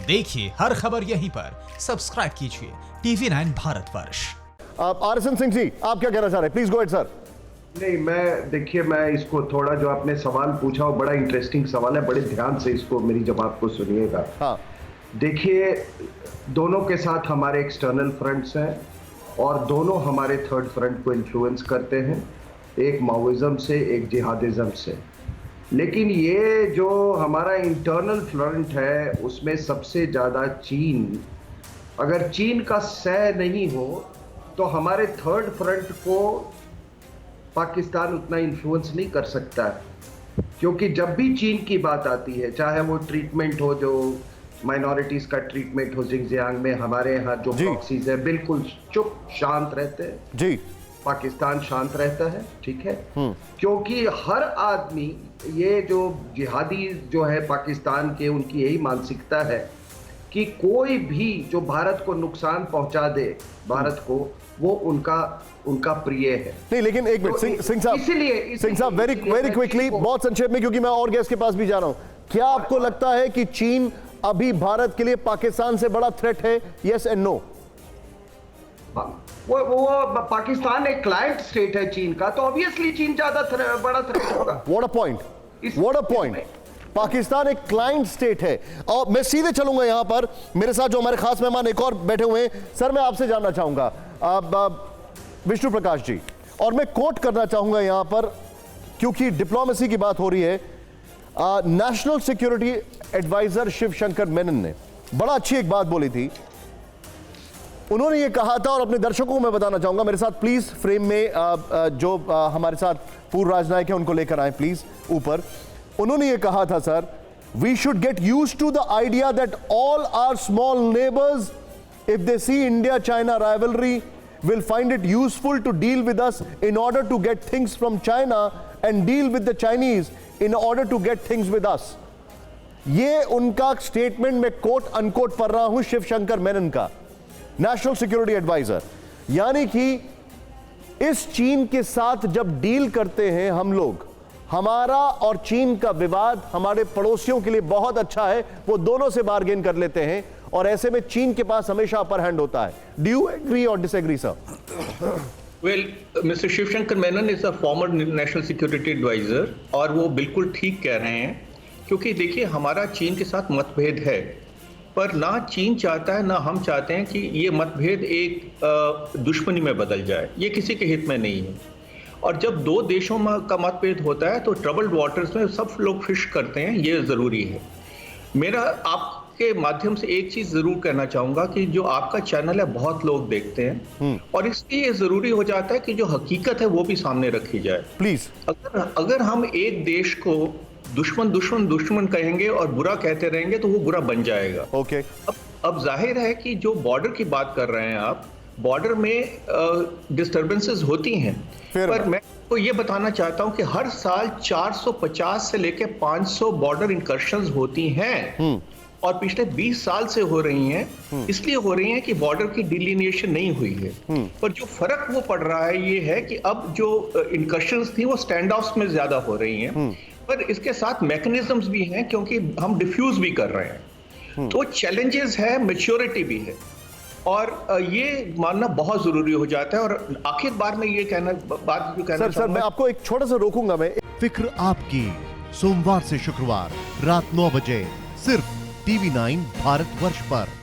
देखिए हर खबर यहीं पर, सब्सक्राइब कीजिए TV9 भारतवर्ष। आरएसएन सिंह जी, आप क्या कहना चाह रहे हैं? Please go ahead sir. नहीं, मैं इसको थोड़ा, जो आपने सवाल पूछा वो बड़ा इंटरेस्टिंग सवाल है, बड़े ध्यान से इसको मेरी जवाब को सुनिएगा। हाँ, देखिए, दोनों के साथ हमारे एक्सटर्नल फ्रंट्स हैं और दोनों हमारे थर्ड फ्रंट को इन्फ्लुएंस करते हैं, एक माओइज्म से, एक जिहादिज्म से। लेकिन ये जो हमारा इंटरनल फ्रंट है उसमें सबसे ज़्यादा चीन, अगर चीन का सह नहीं हो तो हमारे थर्ड फ्रंट को पाकिस्तान उतना इन्फ्लुएंस नहीं कर सकता है, क्योंकि जब भी चीन की बात आती है, चाहे वो ट्रीटमेंट हो, जो माइनॉरिटीज़ का ट्रीटमेंट हो जिंगजियांग में, हमारे यहाँ जो प्रॉक्सीज है बिल्कुल चुप शांत रहते हैं जी, पाकिस्तान शांत रहता है, ठीक है, क्योंकि हर आदमी, ये जो जिहादी जो है पाकिस्तान के, उनकी यही मानसिकता है कि कोई भी जो भारत को नुकसान पहुंचा दे, भारत को, वो उनका प्रिय है। नहीं, लेकिन एक मिनट, सिंह साहब वेरी क्विकली, बहुत संक्षेप में, क्योंकि मैं और गेस्ट के पास भी जा रहा हूं। क्या आपको लगता है कि चीन अभी भारत के लिए पाकिस्तान से बड़ा थ्रेट है? Yes and no. वो पाकिस्तान एक क्लाइंट स्टेट है चीन का, तो ऑब्वियसली चीन ज्यादा बड़ा थ्रेट होगा। What a point. पाकिस्तान एक क्लाइंट स्टेट है। और मैं सीधे चलूंगा यहां पर, मेरे साथ जो हमारे खास मेहमान एक और बैठे हुए हैं। सर, मैं आपसे जानना चाहूंगा, विष्णु प्रकाश जी, और मैं कोट करना चाहूंगा यहां पर, क्योंकि डिप्लोमेसी की बात हो रही है। National security adviser Shiv Shankar Menon ने बड़ा अच्छी एक बात बोली थी। उन्होंने ये कहा था, और अपने दर्शकों को मैं बताना चाहूंगा, मेरे साथ प्लीज फ्रेम में जो हमारे साथ पूर्व राजनायक है उनको लेकर आए प्लीज ऊपर। उन्होंने ये कहा था, sir, we should get used to the idea that all our small neighbours, if they see India China rivalry, will find it useful to deal with us in order to get things from China and deal with the Chinese in order to get things with us। ये उनका statement मैं quote unquote पढ़ रहा हूं शिव शंकर मेनन का, national security adviser. यानी कि इस चीन के साथ जब डील करते हैं हम लोग, हमारा और चीन का विवाद हमारे पड़ोसियों के लिए बहुत अच्छा है, वो दोनों से बार्गेन कर लेते हैं, और ऐसे में चीन के पास हमेशा अपर हैंड होता है। Do you agree or disagree, sir? Well, mister Shiv Shankar Menon is a former national security adviser, और वो बिल्कुल ठीक कह रहे हैं, क्योंकि देखिए, हमारा चीन के साथ मतभेद है, पर ना चीन चाहता है ना हम चाहते हैं कि ये मतभेद एक दुश्मनी में बदल जाए। ये किसी के हित में नहीं है। और जब दो देशों का मतभेद होता है तो ट्रबल्ड वाटर्स में सब लोग फिश करते हैं, ये ज़रूरी है। मेरा आपके माध्यम से एक चीज़ ज़रूर कहना चाहूँगा कि जो आपका चैनल है बहुत लोग देखते हैं, और इसलिए ये ज़रूरी हो जाता है कि जो हकीकत है वो भी सामने रखी जाए। प्लीज़, अगर हम एक देश को दुश्मन कहेंगे और बुरा कहते रहेंगे तो वो बुरा बन जाएगा। ओके। अब जाहिर है कि जो बॉर्डर की बात कर रहे हैं आप, बॉर्डर में डिस्टर्बेंसेस होती हैं, पर मैं तो ये बताना चाहता हूं कि हर साल 450 से लेकर 500 बॉर्डर इंकर्शंस होती हैं, और पिछले 20 साल से हो रही हैं। इसलिए हो रही हैं कि बॉर्डर की डिलिनिएशन नहीं हुई है। पर जो फर्क वो पड़ रहा है ये है कि अब जो इंकर्शंस थी वो स्टैंड ऑफ्स में ज्यादा हो रही हैं, पर इसके साथ मैकेनिज्म्स भी हैं, क्योंकि हम डिफ्यूज भी कर रहे हैं। तो चैलेंजेस है, मैच्योरिटी भी है, और ये मानना बहुत जरूरी हो जाता है। और आखिर बार में ये कहना सर, मैं आपको एक छोटा सा रोकूंगा। मैं फिक्र आपकी, सोमवार से शुक्रवार रात 9 बजे सिर्फ TV9 भारतवर्ष पर।